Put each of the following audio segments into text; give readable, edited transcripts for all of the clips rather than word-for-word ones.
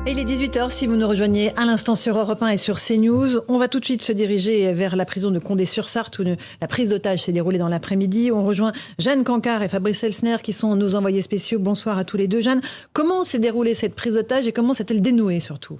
Et il est 18h, si vous nous rejoignez à l'instant sur Europe 1 et sur CNews. On va tout de suite se diriger vers la prison de Condé-sur-Sarthe où la prise d'otage s'est déroulée dans l'après-midi. On rejoint Jeanne Cancard et Fabrice Elsner qui sont nos envoyés spéciaux. Bonsoir à tous les deux. Jeanne, comment s'est déroulée cette prise d'otage et comment s'est-elle dénouée surtout ?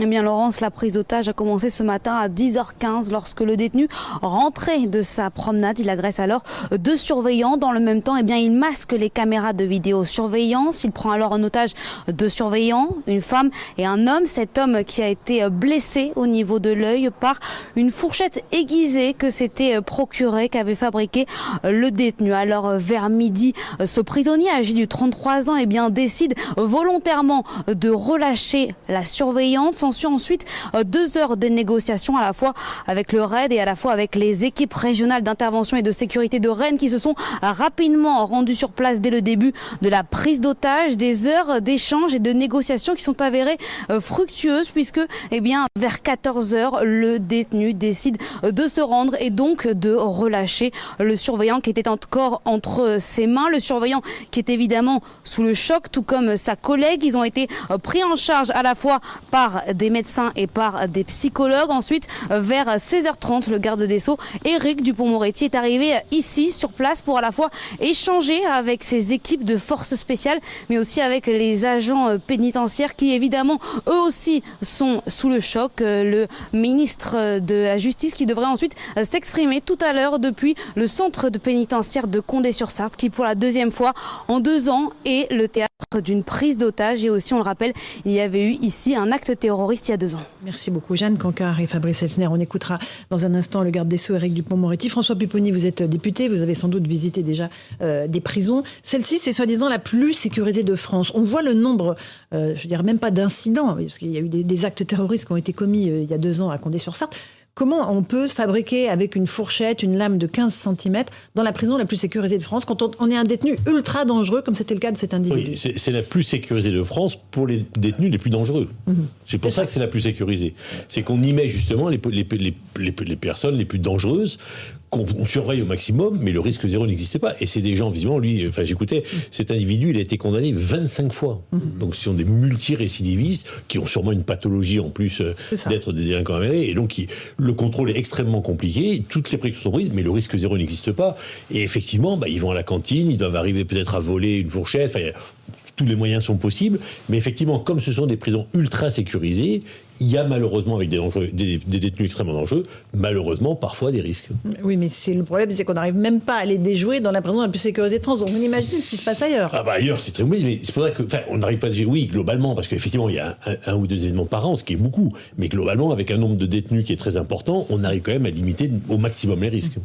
Eh bien Laurence, la prise d'otage a commencé ce matin à 10h15 lorsque le détenu rentrait de sa promenade. Il agresse alors deux surveillants. Dans le même temps, eh bien, il masque les caméras de vidéosurveillance. Il prend alors en otage deux surveillants, une femme et un homme. Cet homme qui a été blessé au niveau de l'œil par une fourchette aiguisée que s'était procurée, qu'avait fabriqué le détenu. Alors vers midi, ce prisonnier âgé de 33 ans eh bien, décide volontairement de relâcher la surveillante. S'ensuit ensuite 2 heures de négociations à la fois avec le RAID et à la fois avec les équipes régionales d'intervention et de sécurité de Rennes qui se sont rapidement rendues sur place dès le début de la prise d'otage. Des heures d'échanges et de négociations qui sont avérées fructueuses puisque eh bien, vers 14 heures, le détenu décide de se rendre et donc de relâcher le surveillant qui était encore entre ses mains. Le surveillant qui est évidemment sous le choc tout comme sa collègue. Ils ont été pris en charge à la fois par des médecins et par des psychologues. Ensuite, vers 16h30, le garde des Sceaux, Éric Dupond-Moretti, est arrivé ici, sur place, pour à la fois échanger avec ses équipes de forces spéciales, mais aussi avec les agents pénitentiaires qui, évidemment, eux aussi sont sous le choc. Le ministre de la Justice qui devrait ensuite s'exprimer tout à l'heure depuis le centre de pénitentiaire de Condé-sur-Sarthe, qui, pour la deuxième fois en 2 ans, est le théâtre d'une prise d'otage. Et aussi, on le rappelle, il y avait eu ici un acte terroriste il y a 2 ans. Merci beaucoup Jeanne Cancard et Fabrice Elsner. On écoutera dans un instant le garde des Sceaux Éric Dupond-Moretti. François Pupponi, vous êtes député, vous avez sans doute visité déjà des prisons. Celle-ci, c'est soi-disant la plus sécurisée de France. On voit le nombre, je dirais même pas d'incidents, parce qu'il y a eu des actes terroristes qui ont été commis il y a 2 ans à Condé-sur-Sarthe. Comment on peut se fabriquer avec une fourchette, une lame de 15 cm dans la prison la plus sécurisée de France quand on est un détenu ultra dangereux comme c'était le cas de cet individu? Oui, c'est la plus sécurisée de France pour les détenus les plus dangereux. C'est pour ça que c'est la plus sécurisée. C'est qu'on y met justement les personnes les plus dangereuses qu'on surveille au maximum, mais le risque zéro n'existait pas. Et c'est des gens, visiblement, lui, enfin j'écoutais, cet individu, il a été condamné 25 fois. Donc ce sont des multirécidivistes qui ont sûrement une pathologie en plus d'être des délinquants avérés. Et donc le contrôle est extrêmement compliqué, toutes les précautions sont prises, mais le risque zéro n'existe pas. Et effectivement, ils vont à la cantine, ils doivent arriver peut-être à voler une fourchette, enfin, tous les moyens sont possibles, mais effectivement, comme ce sont des prisons ultra sécurisées, il y a malheureusement, avec des détenus extrêmement dangereux, malheureusement, parfois des risques. Oui, mais le problème, c'est qu'on n'arrive même pas à les déjouer dans la prison la plus sécurisée de France. Donc on imagine ce qui se passe ailleurs. Ailleurs, c'est très compliqué, mais c'est pour ça qu'on n'arrive pas à déjouer, oui, globalement, parce qu'effectivement, il y a un ou 2 événements par an, ce qui est beaucoup, mais globalement, avec un nombre de détenus qui est très important, on arrive quand même à limiter au maximum les risques.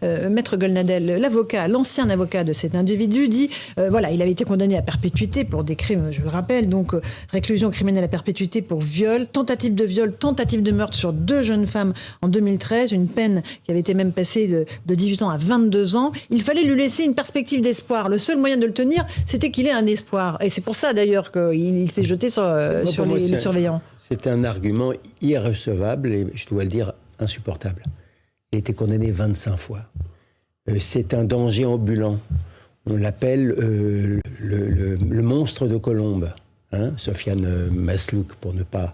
Maître Golnadel, l'ancien avocat de cet individu dit, voilà, il avait été condamné à perpétuité pour des crimes, je le rappelle, donc réclusion criminelle à perpétuité pour viol, tentative de viol, tentative de meurtre sur 2 jeunes femmes en 2013, une peine qui avait été même passée de 18 ans à 22 ans. Il fallait lui laisser une perspective d'espoir. Le seul moyen de le tenir, c'était qu'il ait un espoir. Et c'est pour ça d'ailleurs qu'il s'est jeté sur les surveillants. C'est un argument irrecevable et, je dois le dire, insupportable. Il a été condamné 25 fois. C'est un danger ambulant. On l'appelle le monstre de Colombe. Sofiane Maslouk pour ne pas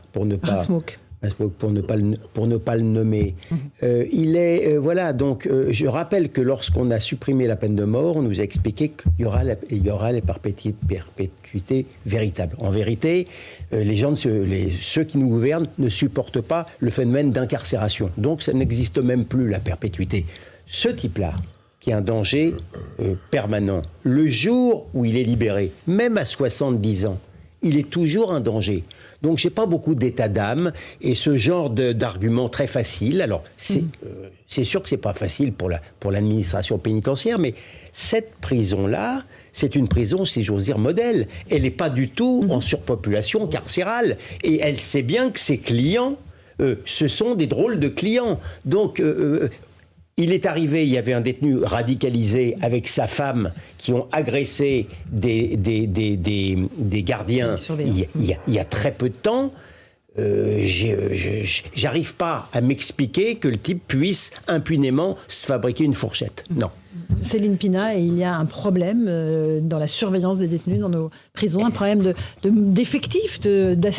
le nommer. Il est voilà, donc je rappelle que lorsqu'on a supprimé la peine de mort, on nous a expliqué qu'il y aura les perpétuités véritables. En vérité, ceux qui nous gouvernent ne supportent pas le phénomène d'incarcération. Donc ça n'existe même plus, la perpétuité. Ce type-là, qui est un danger permanent, le jour où il est libéré, même à 70 ans, il est toujours un danger. Donc, je n'ai pas beaucoup d'état d'âme. Et ce genre d'argument très facile, alors, c'est sûr que ce n'est pas facile pour l'administration pénitentiaire, mais cette prison-là, c'est une prison, si j'ose dire, modèle. Elle n'est pas du tout en surpopulation carcérale. Et elle sait bien que ses clients, ce sont des drôles de clients. Donc, il est arrivé, il y avait un détenu radicalisé avec sa femme qui ont agressé des gardiens il y a très peu de temps. j'arrive pas à m'expliquer que le type puisse impunément se fabriquer une fourchette. Non. Céline Pina, et il y a un problème dans la surveillance des détenus dans nos prisons, un problème d'effectifs,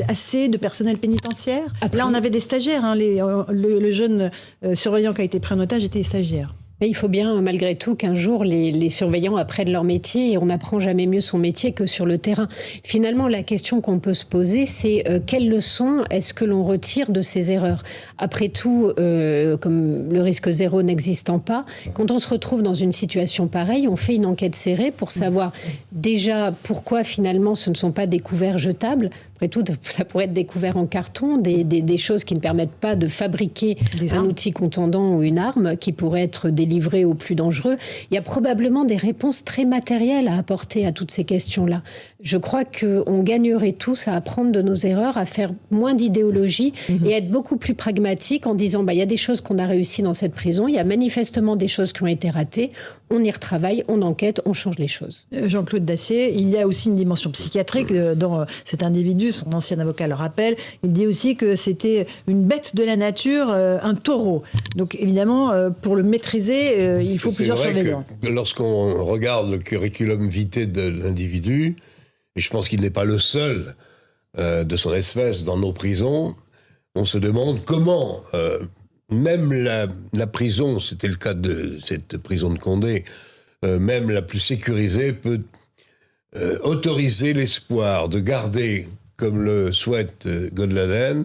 assez de personnel pénitentiaire. Après, là, on avait des stagiaires. Hein, le jeune surveillant qui a été pris en otage était stagiaire. Mais il faut bien, malgré tout, qu'un jour, les surveillants apprennent leur métier et on n'apprend jamais mieux son métier que sur le terrain. Finalement, la question qu'on peut se poser, c'est quelles leçons est-ce que l'on retire de ces erreurs ? Après tout, comme le risque zéro n'existant pas, quand on se retrouve dans une situation pareille, on fait une enquête serrée pour savoir déjà pourquoi finalement ce ne sont pas des couverts jetables. Après tout, ça pourrait être des couverts en carton, des choses qui ne permettent pas de fabriquer un outil contondant ou une arme qui pourrait être délivrée aux plus dangereux. Il y a probablement des réponses très matérielles à apporter à toutes ces questions-là. Je crois qu'on gagnerait tous à apprendre de nos erreurs, à faire moins d'idéologie et à être beaucoup plus pragmatique en disant il y a des choses qu'on a réussies dans cette prison, il y a manifestement des choses qui ont été ratées, on y retravaille, on enquête, on change les choses. Jean-Claude Dacier, il y a aussi une dimension psychiatrique dans cet individu, son ancien avocat le rappelle, il dit aussi que c'était une bête de la nature, un taureau. Donc évidemment, pour le maîtriser, il faut plusieurs surveillants. Lorsqu'on regarde le curriculum vitae de l'individu, et je pense qu'il n'est pas le seul de son espèce dans nos prisons, on se demande comment même la prison, c'était le cas de cette prison de Condé, même la plus sécurisée peut autoriser l'espoir de garder, comme le souhaite Godeladen,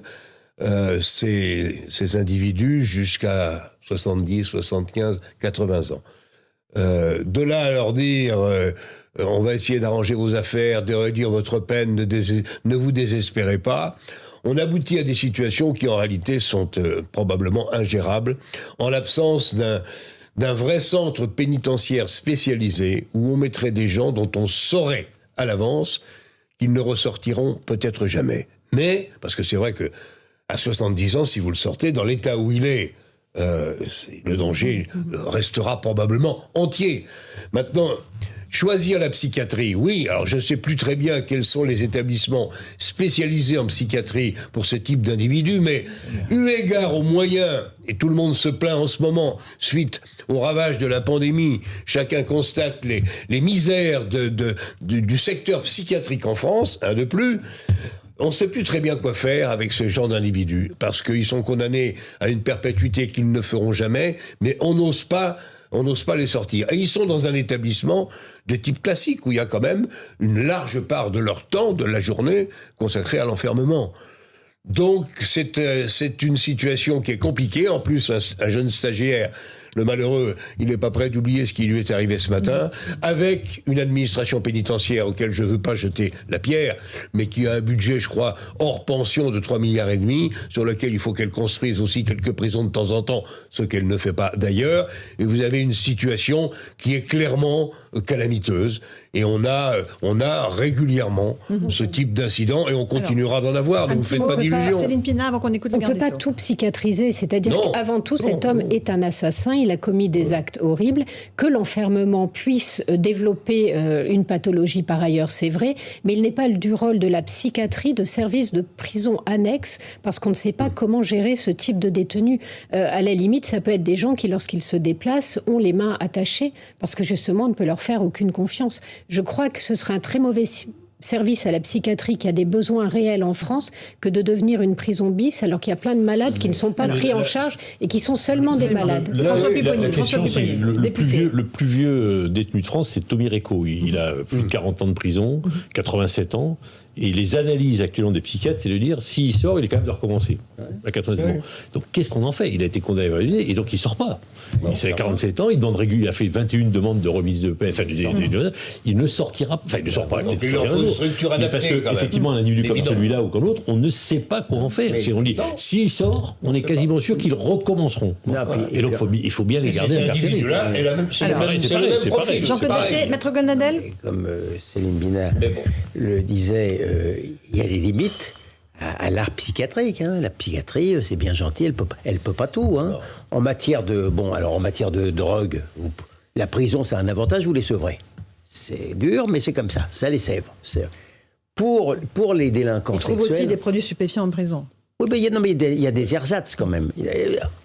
ces individus jusqu'à 70, 75, 80 ans. De là à leur dire on va essayer d'arranger vos affaires, de réduire votre peine, ne vous désespérez pas, on aboutit à des situations qui en réalité sont probablement ingérables en l'absence d'un vrai centre pénitentiaire spécialisé où on mettrait des gens dont on saurait à l'avance qu'ils ne ressortiront peut-être jamais. Mais, parce que c'est vrai que à 70 ans, si vous le sortez, dans l'état où il est, le danger restera probablement entier. Maintenant, choisir la psychiatrie, oui, alors je ne sais plus très bien quels sont les établissements spécialisés en psychiatrie pour ce type d'individus, mais eu égard aux moyens, et tout le monde se plaint en ce moment, suite au ravage de la pandémie, chacun constate les misères du secteur psychiatrique en France, un de plus. On ne sait plus très bien quoi faire avec ce genre d'individus, parce qu'ils sont condamnés à une perpétuité qu'ils ne feront jamais, mais on n'ose pas les sortir. Et ils sont dans un établissement de type classique, où il y a quand même une large part de leur temps, de la journée, consacrée à l'enfermement. Donc c'est une situation qui est compliquée. En plus, un jeune stagiaire, le malheureux, il n'est pas prêt d'oublier ce qui lui est arrivé ce matin, avec une administration pénitentiaire auquel je ne veux pas jeter la pierre, mais qui a un budget, je crois, hors pension de 3,5 milliards, sur lequel il faut qu'elle construise aussi quelques prisons de temps en temps, ce qu'elle ne fait pas d'ailleurs. Et vous avez une situation qui est clairement calamiteuse. Et on a régulièrement ce type d'incident, et on continuera d'en avoir. Ne vous faites pas d'illusions. Céline Pina, avant qu'on écoute le garde des Sceaux. On ne peut pas tout psychiatriser. C'est-à-dire qu'avant tout, cet homme est un assassin. Il a commis des actes horribles. Que l'enfermement puisse développer une pathologie par ailleurs, c'est vrai. Mais il n'est pas du rôle de la psychiatrie de service de prison annexe, parce qu'on ne sait pas comment gérer ce type de détenus. À la limite, ça peut être des gens qui, lorsqu'ils se déplacent, ont les mains attachées, parce que justement, on ne peut leur faire aucune confiance. Je crois que ce serait un très mauvais service à la psychiatrie qui a des besoins réels en France que de devenir une prison bis, alors qu'il y a plein de malades qui ne sont pas pris en charge et qui sont seulement des malades. La question, c'est le plus vieux détenu de France, c'est Tommy Reco. Il a plus de 40 ans de prison, 87 ans. Et les analyses actuellement des psychiatres, c'est de dire, s'il sort, il est capable de recommencer à 87 ans. Donc, qu'est-ce qu'on en fait ? Il a été condamné à l'évaluer, et donc il ne sort pas. Il a 47 ans, il a fait 21 demandes de remise de peine, il ne sortira pas. Enfin, il ne sort pas. Donc, il leur faut une structure adaptée. Parce qu'effectivement, un individu comme celui-là ou comme l'autre, on ne sait pas quoi en faire. Si on dit, s'il sort, on est quasiment sûr qu'ils recommenceront. Et donc, il faut bien les garder incarcérés. C'est le même profil. Jean-Claude Dacier, Maître Golnadel. Comme Céline Pina le disait, il y a des limites à l'art psychiatrique. La psychiatrie, c'est bien gentil, elle peut pas tout. En matière de drogue, la prison, c'est un avantage, vous les sauverez. C'est dur, mais c'est comme ça. Ça les sève. Pour les délinquants sexuels... Ils trouvent aussi des produits stupéfiants en prison. Oui, mais il y a des ersatz quand même.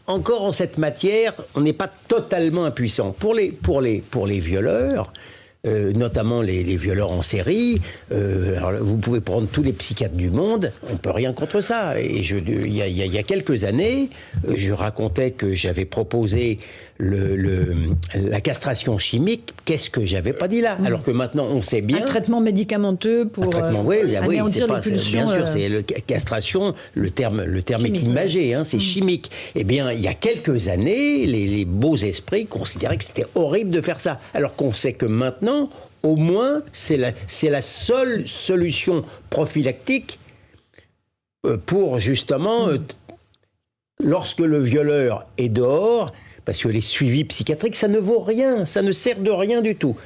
Encore en cette matière, on n'est pas totalement impuissant. Pour les violeurs, notamment les violeurs en série, alors vous pouvez prendre tous les psychiatres du monde, on ne peut rien contre ça. Et il y a quelques années, je racontais que j'avais proposé la castration chimique. Qu'est-ce que j'avais pas dit là? Alors que maintenant, on sait bien... Un traitement médicamenteux pour anéantir les pulsions. Bien sûr, c'est la castration, le terme chimique, est imagé, hein, c'est chimique. Eh bien, il y a quelques années, les beaux esprits considéraient que c'était horrible de faire ça. Alors qu'on sait que maintenant, au moins, c'est la seule solution prophylactique pour justement, lorsque le violeur est dehors, parce que les suivis psychiatriques, ça ne vaut rien, ça ne sert de rien du tout.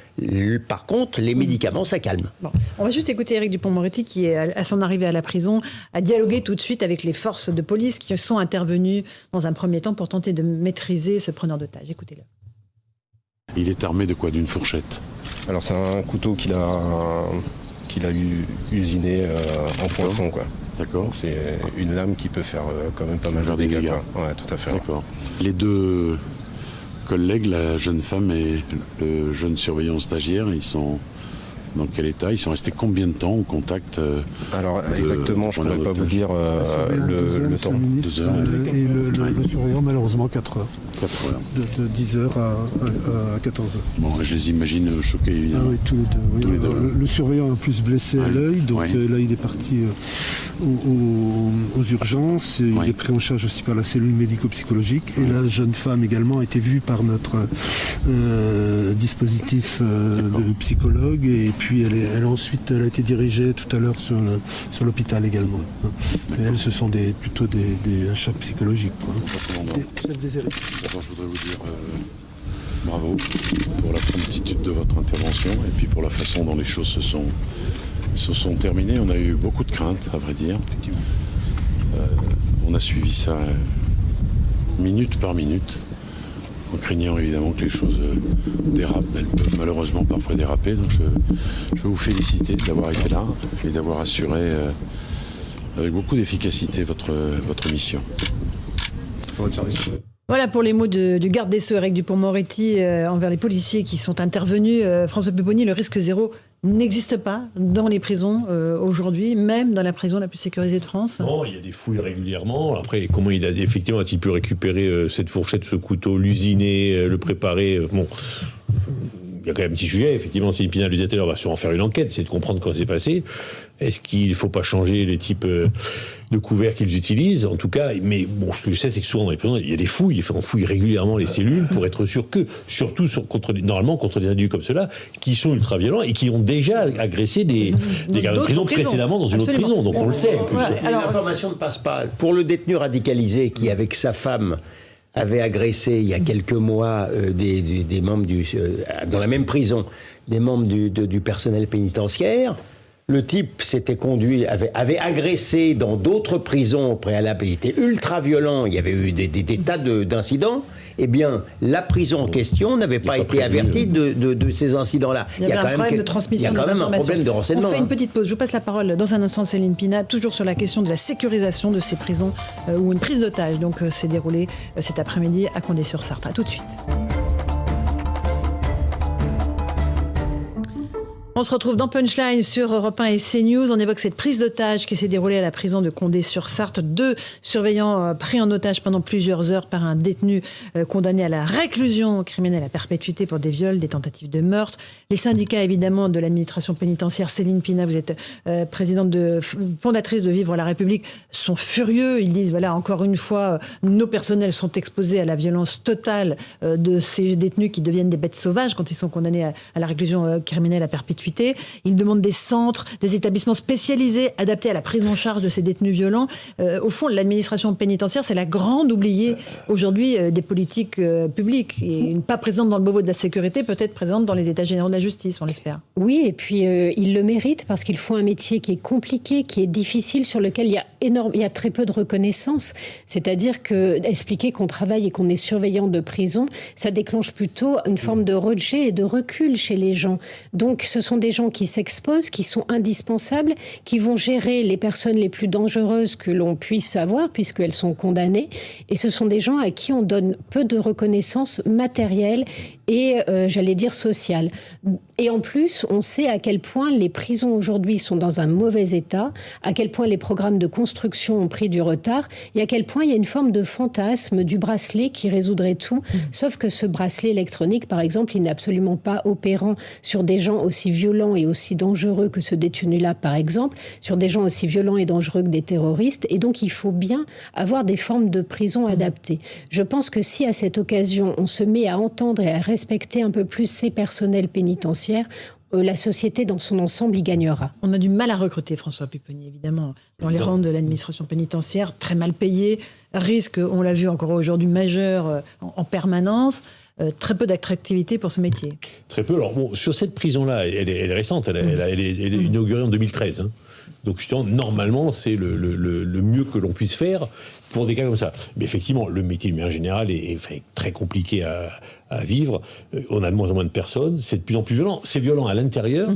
Par contre, les médicaments, ça calme. Bon, on va juste écouter Éric Dupond-Moretti qui, à son arrivée à la prison, a dialogué tout de suite avec les forces de police qui sont intervenues dans un premier temps pour tenter de maîtriser ce preneur d'otages. Écoutez-le. Il est armé de quoi? D'une fourchette? Alors c'est un couteau qu'il a usiné en poinçon, quoi. D'accord. C'est une lame qui peut faire quand même pas mal de dégâts. Ouais, tout à fait. D'accord. Les deux collègues, la jeune femme et le jeune surveillant stagiaire, ils sont dans quel état? Ils sont restés combien de temps en contact? Alors exactement, je ne pourrais pas vous dire le temps. 2 heures. Et le surveillant, malheureusement, 4 heures. 4 heures. De 10 heures à 14 heures. Bon, je les imagine choqués, évidemment. Ah oui, tous les deux. Oui. Tous les deux. Le surveillant a plus blessé à l'œil, donc là, il est parti aux urgences. Il est pris en charge aussi par la cellule médico-psychologique. Et la jeune femme également a été vue par notre dispositif de psychologue. Et puis, elle a été dirigée tout à l'heure sur l'hôpital également. Et elles, ce sont plutôt un choc psychologique. Chef des héritiers. D'abord, je voudrais vous dire bravo pour la promptitude de votre intervention et puis pour la façon dont les choses se sont terminées. On a eu beaucoup de craintes, à vrai dire. On a suivi ça minute par minute, en craignant évidemment que les choses dérapent. Elles peuvent malheureusement parfois déraper. Donc je veux vous féliciter d'avoir été là et d'avoir assuré avec beaucoup d'efficacité votre mission. Votre service. Voilà pour les mots du garde des Sceaux, Éric Dupond-Moretti, envers les policiers qui sont intervenus. François Pupponi, le risque zéro n'existe pas dans les prisons aujourd'hui, même dans la prison la plus sécurisée de France? Non, il y a des fouilles régulièrement. Après, comment effectivement a-t-il pu récupérer cette fourchette, ce couteau, l'usiner, le préparer? Bon, il y a quand même un petit sujet. Effectivement, Céline Pina le disait tout à l'heure, on va sûrement faire une enquête, essayer de comprendre comment c'est passé. Est-ce qu'il ne faut pas changer les types de couverts qu'ils utilisent? En tout cas, mais bon, ce que je sais, c'est que souvent dans les prisons, il y a des fouilles. On fouille régulièrement les cellules pour être sûr que, surtout normalement contre des individus comme ceux-là, qui sont ultra violents et qui ont déjà agressé des gardes de prison précédemment dans une autre prison. Donc on le sait. En plus. Alors, l'information ne passe pas. Pour le détenu radicalisé qui, avec sa femme, avait agressé il y a quelques mois des membres dans la même prison, des membres du personnel pénitentiaire. Le type s'était conduit, avait agressé dans d'autres prisons au préalable, il était ultra violent, il y avait eu des tas d'incidents. Eh bien, la prison en question n'avait pas été avertie de ces incidents-là. Il y a un problème de transmission des informations. Il y a quand même un problème de renseignement. On fait une petite pause. Je vous passe la parole dans un instant, Céline Pina, toujours sur la question de la sécurisation de ces prisons où une prise d'otage s'est déroulée cet après-midi à Condé-sur-Sarthe. À tout de suite. On se retrouve dans Punchline sur Europe 1 et CNews. On évoque cette prise d'otage qui s'est déroulée à la prison de Condé-sur-Sarthe. 2 surveillants pris en otage pendant plusieurs heures par un détenu condamné à la réclusion criminelle à perpétuité pour des viols, des tentatives de meurtre. Les syndicats, évidemment, de l'administration pénitentiaire, Céline Pina, vous êtes fondatrice de Vivre la République, sont furieux. Ils disent, voilà, encore une fois, nos personnels sont exposés à la violence totale de ces détenus qui deviennent des bêtes sauvages quand ils sont condamnés à la réclusion criminelle à perpétuité. Ils demandent des centres, des établissements spécialisés adaptés à la prise en charge de ces détenus violents. Au fond, l'administration pénitentiaire, c'est la grande oubliée aujourd'hui des politiques publiques. Et pas présente dans le Beauvau de la sécurité, peut-être présente dans les états généraux de la justice, on l'espère. Oui, et puis ils le méritent parce qu'ils font un métier qui est compliqué, qui est difficile, sur lequel il y a très peu de reconnaissance. C'est-à-dire que expliquer qu'on travaille et qu'on est surveillant de prison, ça déclenche plutôt une forme de rejet et de recul chez les gens. Donc ce sont des gens qui s'exposent, qui sont indispensables, qui vont gérer les personnes les plus dangereuses que l'on puisse avoir, puisqu'elles sont condamnées. Et ce sont des gens à qui on donne peu de reconnaissance matérielle et, j'allais dire, sociale. Et en plus, on sait à quel point les prisons aujourd'hui sont dans un mauvais état, à quel point les programmes de construction ont pris du retard, et à quel point il y a une forme de fantasme du bracelet qui résoudrait tout. Sauf que ce bracelet électronique, par exemple, il n'est absolument pas opérant sur des gens aussi violents et aussi dangereux que ce détenu-là, par exemple, sur des gens aussi violents et dangereux que des terroristes. Et donc, il faut bien avoir des formes de prison adaptées. Je pense que si, à cette occasion, on se met à entendre et à respecter un peu plus ces personnels pénitentiaires, la société dans son ensemble y gagnera. On a du mal à recruter, François Pupponi, évidemment, dans les rangs de l'administration pénitentiaire, très mal payé, risque, on l'a vu encore aujourd'hui, majeur en permanence. Très peu d'attractivité pour ce métier. Très peu. Alors, bon, sur cette prison-là, elle est récente, elle est inaugurée en 2013. Hein. Donc, justement, normalement, c'est le mieux que l'on puisse faire pour des cas comme ça. Mais effectivement, le métier de manière générale est très compliqué à vivre. On a de moins en moins de personnes. C'est de plus en plus violent. C'est violent à l'intérieur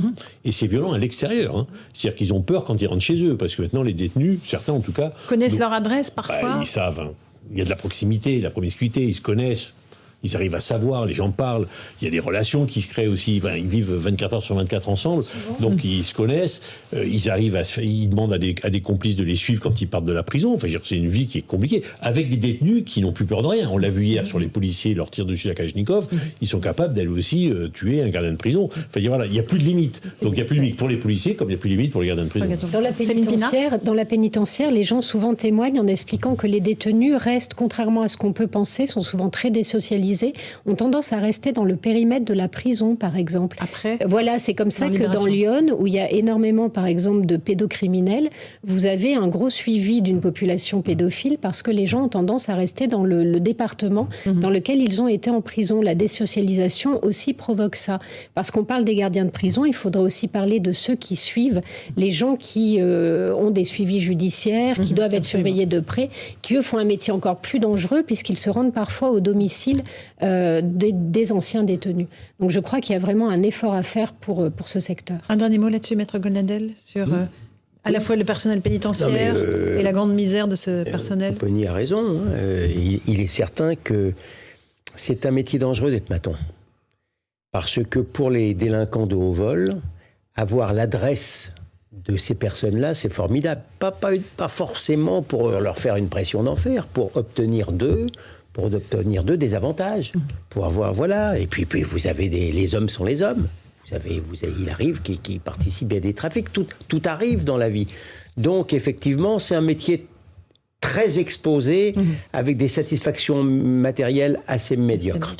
et c'est violent à l'extérieur. Hein. C'est-à-dire qu'ils ont peur quand ils rentrent chez eux. Parce que maintenant, les détenus, certains en tout cas... Connaissent leur adresse parfois. Ils savent. Hein. Il y a de la proximité, de la promiscuité. Ils se connaissent. Ils arrivent à savoir, les gens parlent, il y a des relations qui se créent aussi, ils vivent 24 heures sur 24 ensemble, donc ils se connaissent, ils demandent à des complices de les suivre quand ils partent de la prison, enfin, c'est une vie qui est compliquée, avec des détenus qui n'ont plus peur de rien. On l'a vu hier sur les policiers, leur tir dessus la Kalachnikov, ils sont capables d'aller aussi tuer un gardien de prison. Enfin, voilà, il n'y a plus de limite. Donc il n'y a plus de limite pour les policiers comme il n'y a plus de limite pour les gardiens de prison. Dans la pénitentiaire, les gens souvent témoignent en expliquant que les détenus restent, contrairement à ce qu'on peut penser, sont souvent très désocialisés, ont tendance à rester dans le périmètre de la prison, par exemple. Après, voilà, c'est comme ça que dans Lyon, où il y a énormément, par exemple, de pédocriminels, vous avez un gros suivi d'une population pédophile parce que les gens ont tendance à rester dans le département dans lequel ils ont été en prison. La désocialisation aussi provoque ça. Parce qu'on parle des gardiens de prison, il faudrait aussi parler de ceux qui suivent les gens qui ont des suivis judiciaires, qui doivent être surveillés de près, qui eux font un métier encore plus dangereux puisqu'ils se rendent parfois au domicile des anciens détenus. Donc je crois qu'il y a vraiment un effort à faire pour ce secteur. Un dernier mot là-dessus, Maître Golnadel, sur à la fois le personnel pénitentiaire et la grande misère de ce personnel. Pupponi a raison. Hein. Il est certain que c'est un métier dangereux d'être maçon. Parce que pour les délinquants de haut vol, avoir l'adresse de ces personnes-là, c'est formidable. Pas forcément pour leur faire une pression d'enfer, pour obtenir d'eux des avantages, pour avoir, voilà. Et puis vous avez les hommes sont les hommes. Il arrive qu'ils participent à des trafics. Tout arrive dans la vie. Donc, effectivement, c'est un métier très exposé, avec des satisfactions matérielles assez médiocres.